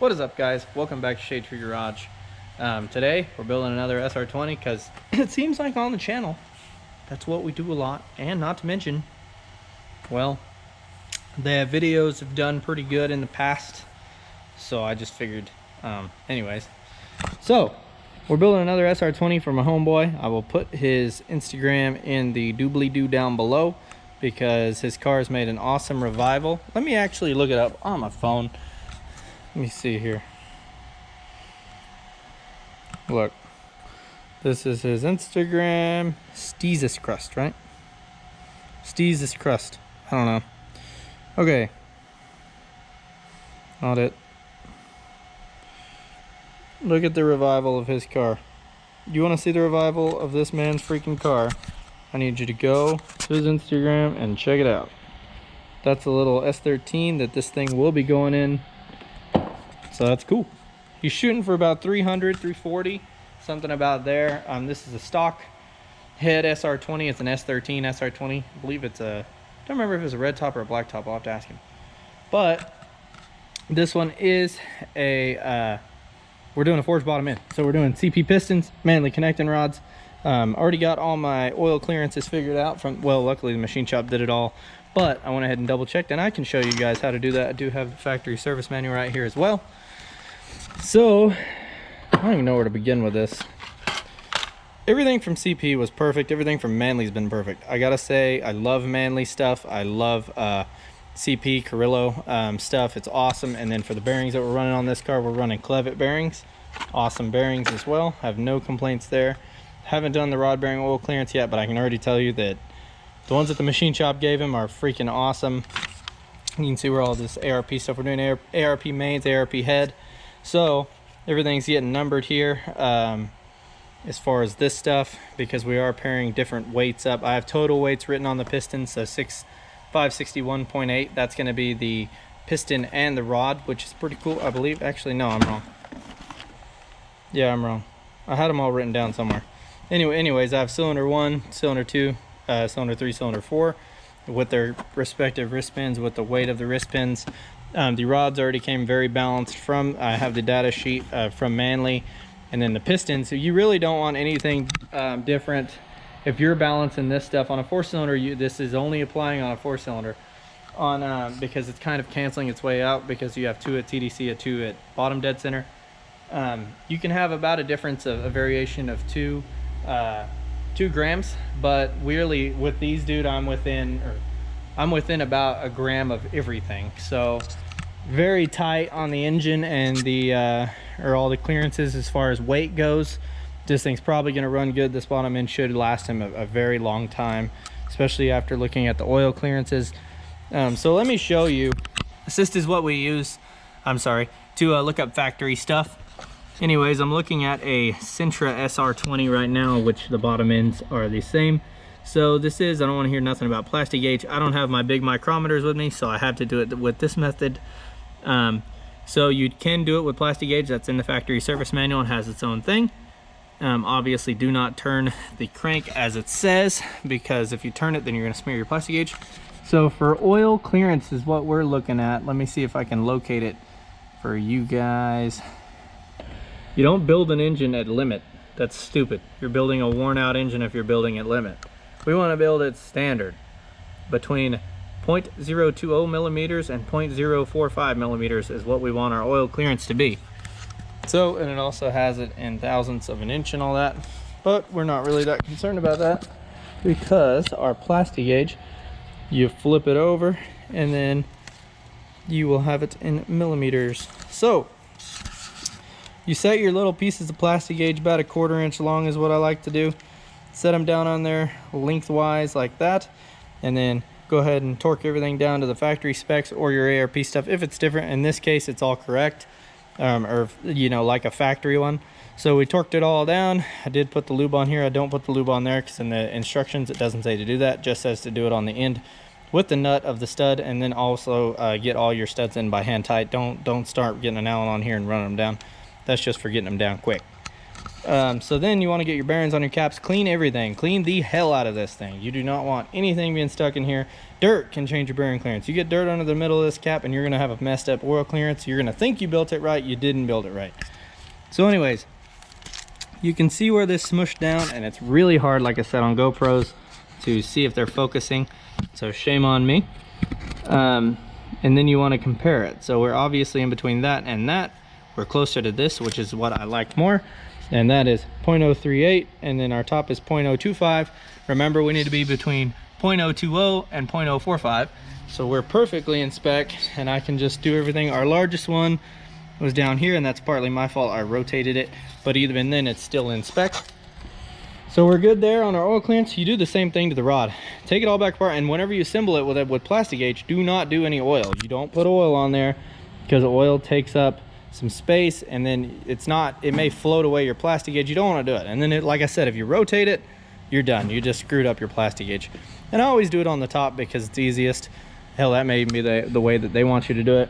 What is up, guys? Welcome back to Shadetreegarage. Today we're building another SR20 because it seems like on the channel that's what we do a lot, and not to mention, well, the videos have done pretty good in the past, so I just figured anyways. So we're building another SR20 for my homeboy. I will put his Instagram in the doobly-doo down below because his car has made an awesome revival. Let me actually look it up on my phone. Let me see here. Look, this is his Instagram. Steezus Crust, right? Steezus Crust. I don't know. Okay. Not it. Look at the revival of his car. You want to see the revival of this man's freaking car? I need you to go to his Instagram and check it out. That's a little S13 that this thing will be going in. So that's cool. He's shooting for about 300, 340, something about there. This is a stock head SR20. It's an S13 SR20. I believe it's a, I don't remember if it's a red top or a black top. I'll have to ask him. But this one is a, we're doing a forged bottom end. So we're doing CP pistons, mainly connecting rods. Already got all my oil clearances figured out from, well, luckily the machine shop did it all. But I went ahead and double checked, and I can show you guys how to do that. I do have the factory service manual right here as well. So I don't even know where to begin with this. Everything from CP was perfect. Everything from Manly's been perfect. I gotta say, I love Manly stuff. I love CP Carrillo stuff. It's awesome. And then for the bearings that we're running on this car, we're running Clevitt bearings. Awesome bearings as well. Have no complaints there. Haven't done the rod bearing oil clearance yet, but I can already tell you that the ones that the machine shop gave him are freaking awesome. You can see where all this ARP stuff, we're doing ARP mains, ARP head. So everything's getting numbered here as far as this stuff, because we are pairing different weights up. I have total weights written on the piston, so 561.8. That's going to be the piston and the rod, which is pretty cool, I believe. Actually, no, I'm wrong. Yeah, I'm wrong. I had them all written down somewhere. Anyways, I have cylinder 1, cylinder 2, cylinder 3, cylinder 4 with their respective wrist pins, with the weight of the wrist pins. The rods already came very balanced from, I have the data sheet from Manly. And then the pistons, so you really don't want anything different. If you're balancing this stuff on a 4-cylinder, this is only applying on a 4-cylinder on because it's kind of canceling its way out, because you have 2 at TDC, a 2 at bottom dead center. You can have about a difference of a variation of 2 grams, but really with these, dude, I'm within about a gram of everything. So very tight on the engine and the or all the clearances as far as weight goes. This thing's probably going to run good. This bottom end should last him a very long time, especially after looking at the oil clearances. So let me show you. This is what we use, I'm sorry, to look up factory stuff. Anyways, I'm looking at a Sintra SR20 right now, which the bottom ends are the same. So this is, I don't want to hear nothing about plastic gauge. I don't have my big micrometers with me, so I have to do it with this method. So you can do it with plastic gauge. That's in the factory service manual and has its own thing. Obviously do not turn the crank as it says, because if you turn it, then you're going to smear your plastic gauge. So for oil clearance is what we're looking at. Let me see if I can locate it for you guys. You don't build an engine at limit. That's stupid. You're building a worn out engine if you're building at limit. We want to build it standard between 0.020 millimeters and 0.045 millimeters is what we want our oil clearance to be. So, and it also has it in thousandths of an inch and all that, but we're not really that concerned about that, because our plastic gauge, you flip it over and then you will have it in millimeters. So you set your little pieces of plastic gauge about a 1/4 inch long is what I like to do. Set them down on there lengthwise like that, and then go ahead and torque everything down to the factory specs or your ARP stuff if it's different. In this case, it's all correct, or you know, like a factory one. So we torqued it all down. I did put the lube on here. I don't put the lube on there because in the instructions it doesn't say to do that. It just says to do it on the end with the nut of the stud, and then also get all your studs in by hand tight. Don't start getting an Allen on here and running them down. That's just for getting them down quick. So then you want to get your bearings on your caps, clean everything, clean the hell out of this thing. You do not want anything being stuck in here. Dirt can change your bearing clearance. You get dirt under the middle of this cap and you're going to have a messed up oil clearance. You're going to think you built it right, you didn't build it right. So anyways, you can see where this smushed down, and it's really hard, like I said, on GoPros to see if they're focusing, so shame on me. And then you want to compare it. So we're obviously in between that and that. We're closer to this, which is what I like more, and that is 0.038, and then our top is 0.025. Remember, we need to be between 0.020 and 0.045, so we're perfectly in spec, and I can just do everything. Our largest one was down here, and that's partly my fault. I rotated it, but even then it's still in spec. So we're good there on our oil clearance. You do the same thing to the rod. Take it all back apart, and whenever you assemble it with plastic gauge, do not do any oil. You don't put oil on there, because oil takes up some space, and then it may float away your plastic gauge. You don't want to do it. And then like I said, if you rotate it, you're done. You just screwed up your plastic gauge. And I always do it on the top because it's easiest. Hell, that may be the way that they want you to do it.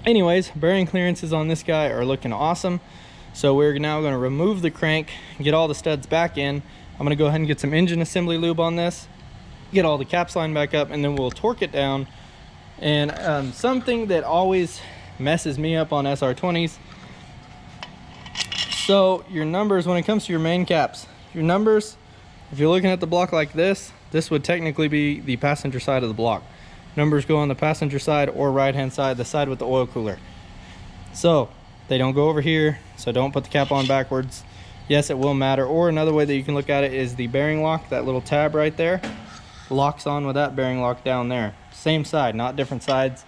Anyways, bearing clearances on this guy are looking awesome. So we're now going to remove the crank, get all the studs back in. I'm going to go ahead and get some engine assembly lube on this, get all the caps lined back up, and then we'll torque it down. And something that always messes me up on SR20s, so your numbers, when it comes to your main caps, your numbers, if you're looking at the block like this would technically be the passenger side of the block. Numbers go on the passenger side or right hand side, the side with the oil cooler. So they don't go over here, so don't put the cap on backwards. Yes, it will matter. Or another way that you can look at it is the bearing lock, that little tab right there locks on with that bearing lock down there. Same side, not different sides.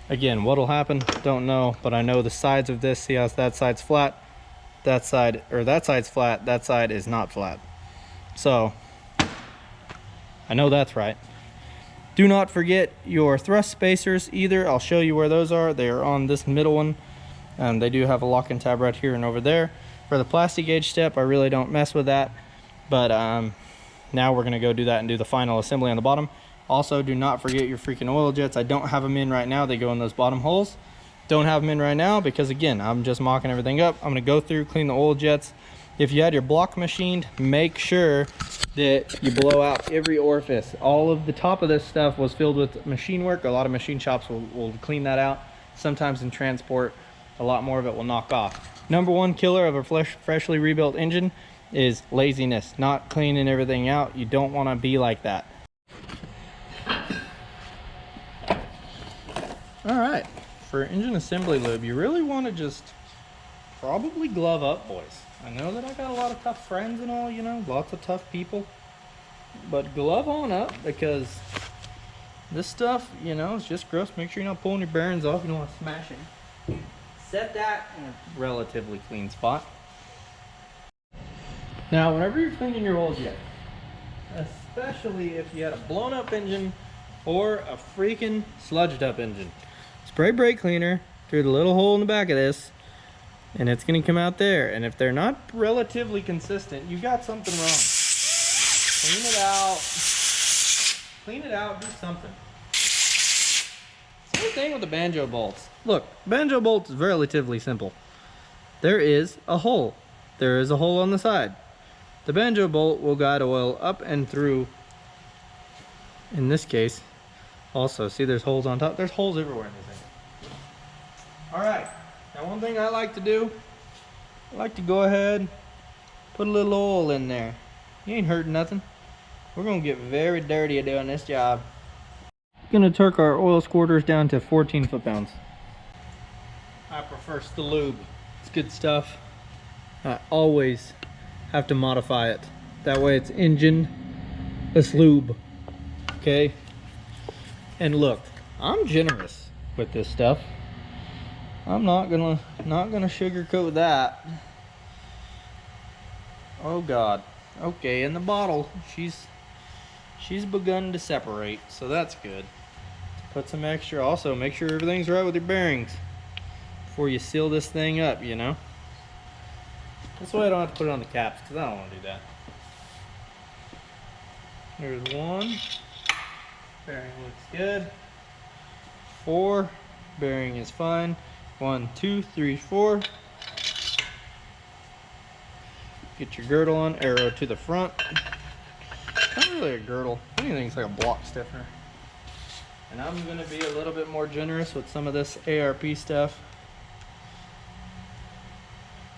Again, what'll happen, don't know, but I know the sides of this, see how that side's flat, that side's flat, that side is not flat. So I know that's right. Do not forget your thrust spacers either. I'll show you where those are. They are on this middle one. They do have a locking tab right here and over there. For the plastic gauge step, I really don't mess with that, but now we're gonna go do that and do the final assembly on the bottom. Also, do not forget your freaking oil jets. I don't have them in right now. They go in those bottom holes. Don't have them in right now because, again, I'm just mocking everything up. I'm gonna go through, clean the oil jets. If you had your block machined, make sure that you blow out every orifice. All of the top of this stuff was filled with machine work. A lot of machine shops will clean that out. Sometimes in transport, a lot more of it will knock off. Number one killer of a freshly rebuilt engine is laziness, not cleaning everything out. You don't want to be like that. All right, for engine assembly lube, you really want to just probably glove up, boys. I know that I got a lot of tough friends and all, you know, lots of tough people, but glove on up, because this stuff, you know, is just gross. Make sure you're not pulling your bearings off. You don't want to smash it. Set that in a relatively clean spot. Now, whenever you're cleaning your oil jet, especially if you had a blown up engine or a freaking sludged up engine, spray brake cleaner through the little hole in the back of this, and it's going to come out there. And if they're not relatively consistent, you got something wrong. Clean it out. Clean it out, do something. Same thing with the Banjo Bolts. Look, Banjo Bolts is relatively simple. There is a hole. There is a hole on the side. The Banjo Bolt will guide oil up and through. In this case, also, see there's holes on top. There's holes everywhere in this thing. Alright, now one thing I like to do, I like to go ahead, put a little oil in there. You ain't hurting nothing. We're going to get very dirty at doing this job. Going to torque our oil squirters down to 14 foot-pounds. I prefer the Lube. It's good stuff. I always have to modify it. That way it's engine, it's lube. Okay? And look, I'm generous with this stuff. I'm not gonna sugarcoat that. Oh God. Okay, and the bottle, she's begun to separate, so that's good. Put some extra. Also, make sure everything's right with your bearings before you seal this thing up, you know. This way I don't have to put it on the caps, because I don't want to do that. There's one. Bearing looks good. 4. Bearing is fine. 1, 2, 3, 4. Get your girdle on, arrow to the front. Not really a girdle, anything's like a block stiffener. And I'm gonna be a little bit more generous with some of this ARP stuff.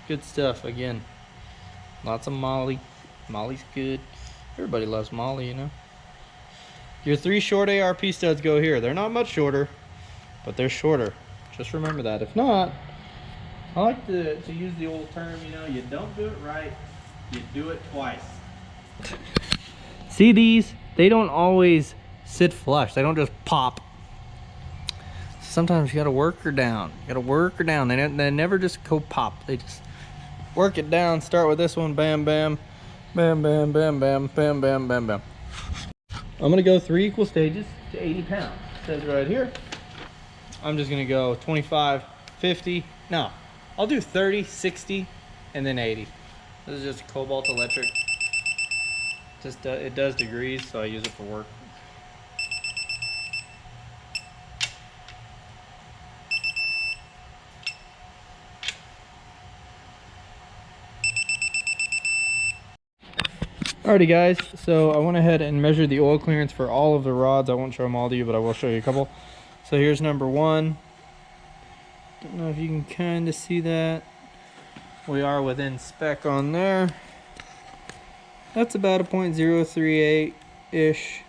Good stuff, again. Lots of moly. Moly's good. Everybody loves moly, you know. Your 3 short ARP studs go here. They're not much shorter, but they're shorter. Just remember that. If not, I like to use the old term, you know, you don't do it right, you do it twice. See these? They don't always sit flush. They don't just pop. Sometimes you gotta work her down. You gotta work her down. They never just go pop. They just work it down. Start with this one. Bam, bam. Bam, bam, bam, bam, bam, bam, bam, bam. I'm gonna go 3 equal stages to 80 pounds. It says right here. I'm just gonna go 25, 50. No, I'll do 30, 60, and then 80. This is just cobalt electric. Just it does degrees, so I use it for work. Alrighty guys, so I went ahead and measured the oil clearance for all of the rods. I won't show them all to you, but I will show you a couple. So here's number 1. Don't know if you can kind of see that. We are within spec on there. That's about a 0.038-ish.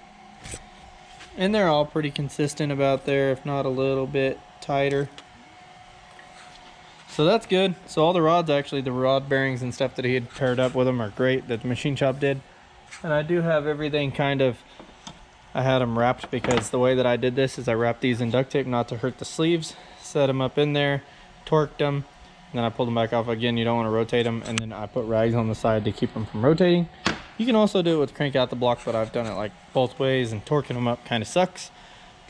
And they're all pretty consistent about there, if not a little bit tighter. So that's good. So all the rods, actually, the rod bearings and stuff that he had paired up with them are great, that the machine shop did. And I do have everything kind of, I had them wrapped because the way that I did this is I wrapped these in duct tape not to hurt the sleeves, set them up in there, torqued them, and then I pulled them back off again. You don't want to rotate them, and then I put rags on the side to keep them from rotating. You can also do it with crank out the block, but I've done it like both ways, and torquing them up kind of sucks.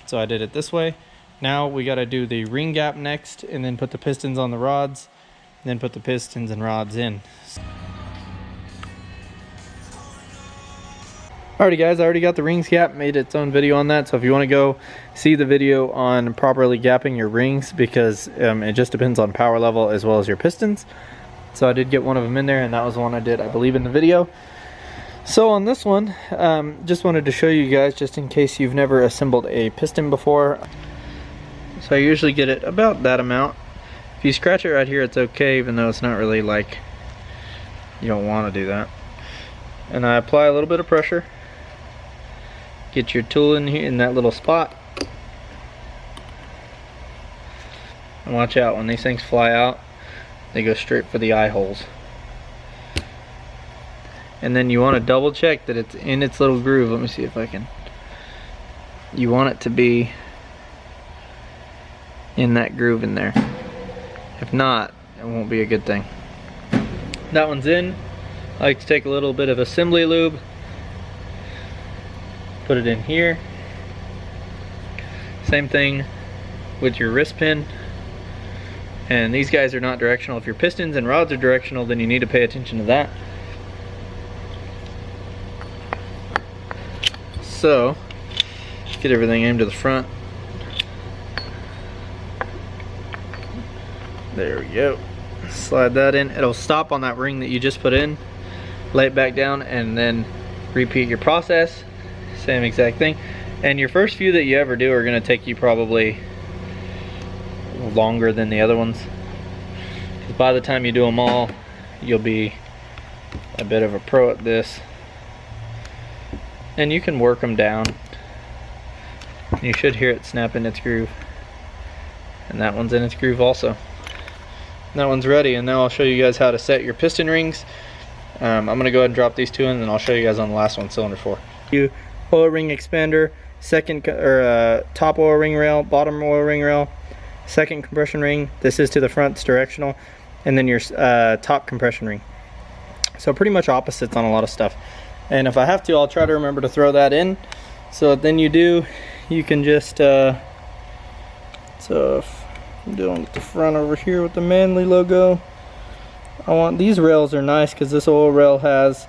So I did it this way. Now we got to do the ring gap next, and then put the pistons on the rods, and then put the pistons and rods in. Alrighty guys, I already got the rings gap, made its own video on that, so if you want to go see the video on properly gapping your rings, because it just depends on power level as well as your pistons. So I did get one of them in there, and that was the one I did, I believe, in the video. So on this one, just wanted to show you guys, just in case you've never assembled a piston before. So I usually get it about that amount. If you scratch it right here, it's okay, even though it's not really like, you don't want to do that. And I apply a little bit of pressure. Get your tool in here in that little spot. And watch out, when these things fly out, they go straight for the eye holes. And then you want to double check that it's in its little groove. Let me see if I can. You want it to be in that groove in there. If not, it won't be a good thing. That one's in. I like to take a little bit of assembly lube, put it in here. Same thing with your wrist pin. And these guys are not directional. If your pistons and rods are directional, then you need to pay attention to that. So, get everything aimed to the front. There we go. Slide that in. It'll stop on that ring that you just put in. Lay it back down and then repeat your process. Same exact thing. And your first few that you ever do are going to take you probably longer than the other ones. Because by the time you do them all, you'll be a bit of a pro at this. And you can work them down. You should hear it snap in its groove. And that one's in its groove also. That one's ready, and now I'll show you guys how to set your piston rings. I'm going to go ahead and drop these two in, and then I'll show you guys on the last one, cylinder 4. Oil ring expander, top oil ring rail, bottom oil ring rail, second compression ring. This is to the front, it's directional, and then your top compression ring. So pretty much opposites on a lot of stuff. And if I have to, I'll try to remember to throw that in. So then you can just, so if I'm doing with the front over here with the Manly logo, I want, these rails are nice because this oil rail has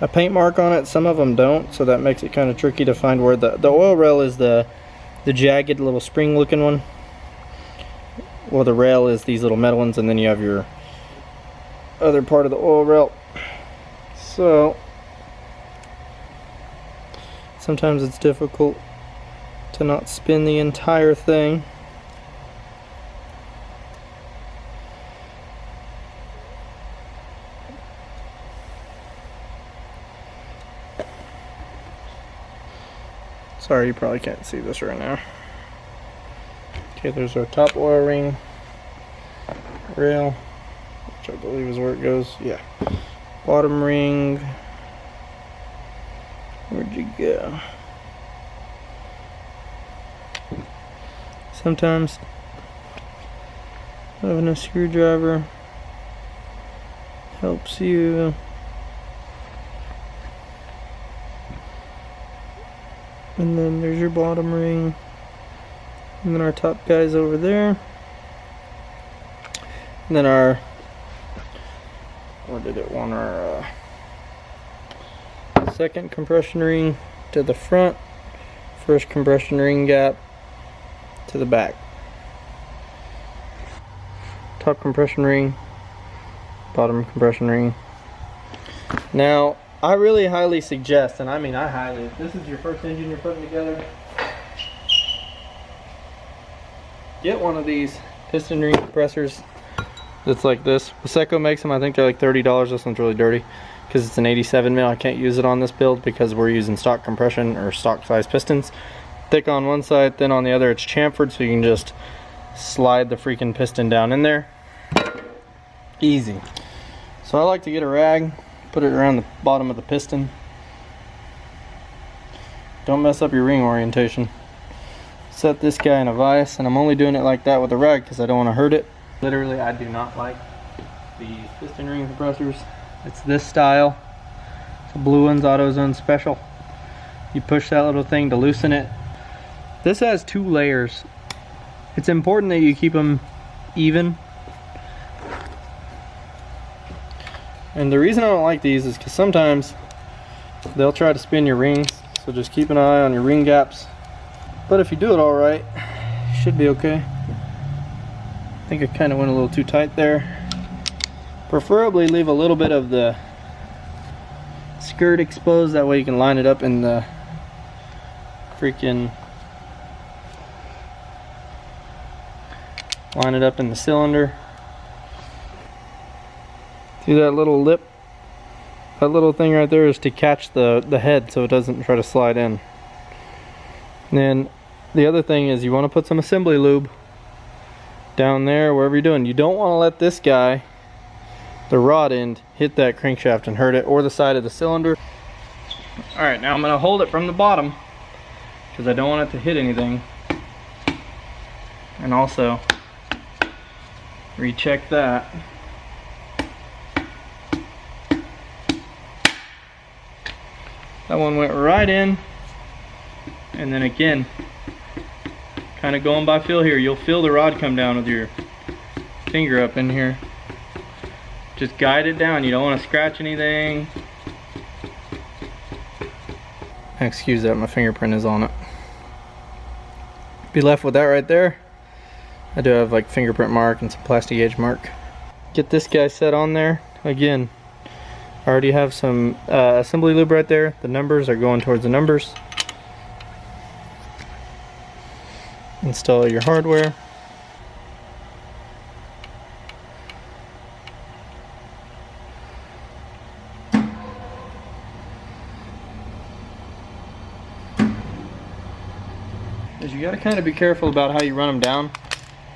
a paint mark on it. Some of them don't, so that makes it kind of tricky to find where the oil rail is the jagged little spring looking one. Well, the rail is these little metal ones, and then you have your other part of the oil rail. So sometimes it's difficult to not spin the entire thing. Sorry, you probably can't see this right now. Okay, there's our top oil ring rail, which I believe is where it goes. Yeah. Bottom ring. Where'd you go? Sometimes having a screwdriver helps you. And then there's your bottom ring. And then our top guy's over there. And then our, where did it want our second compression ring to the front, first compression ring gap to the back. Top compression ring, bottom compression ring. Now, I really highly suggest, and I mean I highly, if this is your first engine you're putting together, get one of these piston ring compressors that's like this. Waseco makes them. I think they're like $30. This one's really dirty because it's an 87 mil. I can't use it on this build because we're using stock compression or stock size pistons. Thick on one side, thin on the other. It's chamfered, so you can just slide the freaking piston down in there. Easy. So I like to get a rag, put it around the bottom of the piston. Don't mess up your ring orientation. Set this guy in a vise, and I'm only doing it like that with a rag because I don't want to hurt it. Literally, I do not like these piston ring compressors. It's this style. It's a blue one's AutoZone special. You push that little thing to loosen it. This has 2 layers. It's important that you keep them even. And the reason I don't like these is because sometimes they'll try to spin your rings. So just keep an eye on your ring gaps. But if you do it all right, you should be okay. I think I kind of went a little too tight there. Preferably leave a little bit of the skirt exposed, that way you can line it up in the cylinder. See that little lip? That little thing right there is to catch the head so it doesn't try to slide in. And then the other thing is you want to put some assembly lube down there, wherever you're doing. You don't want to let this guy, the rod end, hit that crankshaft and hurt it, or the side of the cylinder. Alright, now I'm going to hold it from the bottom because I don't want it to hit anything. And also recheck that. That one went right in. And then again, kind of going by feel here, you'll feel the rod come down with your finger up in here. Just guide it down. You don't want to scratch anything. Excuse that, my fingerprint is on it. Be left with that right there. I do have like fingerprint mark and some plastic gauge mark. Get this guy set on there. Again, I already have some assembly lube right there. The numbers are going towards the numbers. Install your hardware. You got to kind of be careful about how you run them down.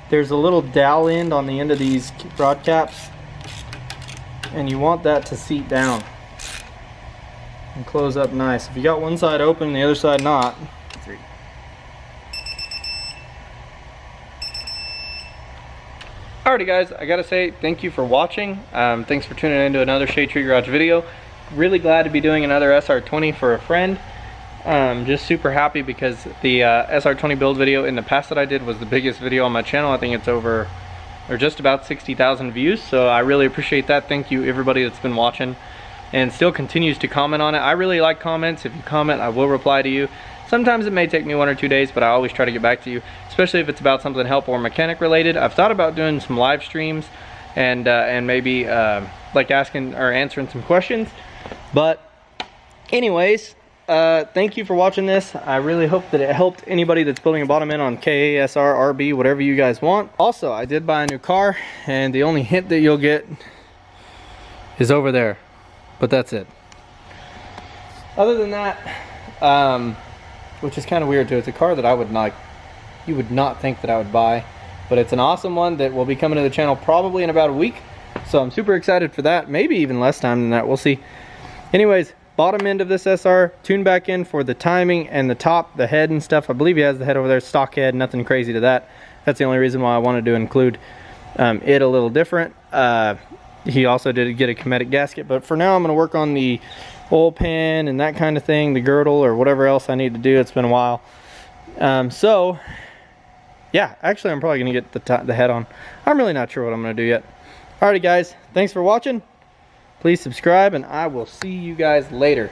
There's a little dowel end on the end of these rod caps, and you want that to seat down and close up nice. If you got one side open and the other side not, Alrighty guys, I gotta say thank you for watching. Thanks for tuning in to another Shadetreegarage video. Really glad to be doing another SR20 for a friend. Just super happy because the SR20 build video in the past that I did was the biggest video on my channel. I think it's over, or just about 60,000 views, so I really appreciate that. Thank you everybody that's been watching and still continues to comment on it. I really like comments. If you comment, I will reply to you. Sometimes it may take me 1 or 2 days, but I always try to get back to you, especially if it's about something help or mechanic related. I've thought about doing some live streams and maybe like asking or answering some questions, But anyways, thank you for watching this. I really hope that it helped anybody that's building a bottom end on KASR, RB, whatever you guys want. Also, I did buy a new car, and the only hint that you'll get is over there, but that's it. Other than that, which is kind of weird too, it's a car that I would not, you would not think that I would buy, but it's an awesome one that will be coming to the channel probably in about a week. So I'm super excited for that, maybe even less time than that, we'll see. Anyways, bottom end of this SR, tuned back in for the timing and the top, the head and stuff. I believe he has the head over there, stock head, nothing crazy to that. That's the only reason why I wanted to include it a little different. He also did get a Cometic gasket, but for now I'm going to work on the oil pan and that kind of thing, the girdle or whatever else I need to do. It's been a while. So yeah, actually I'm probably going to get the head on. I'm really not sure what I'm going to do yet. Alrighty guys, thanks for watching. Please subscribe, and I will see you guys later.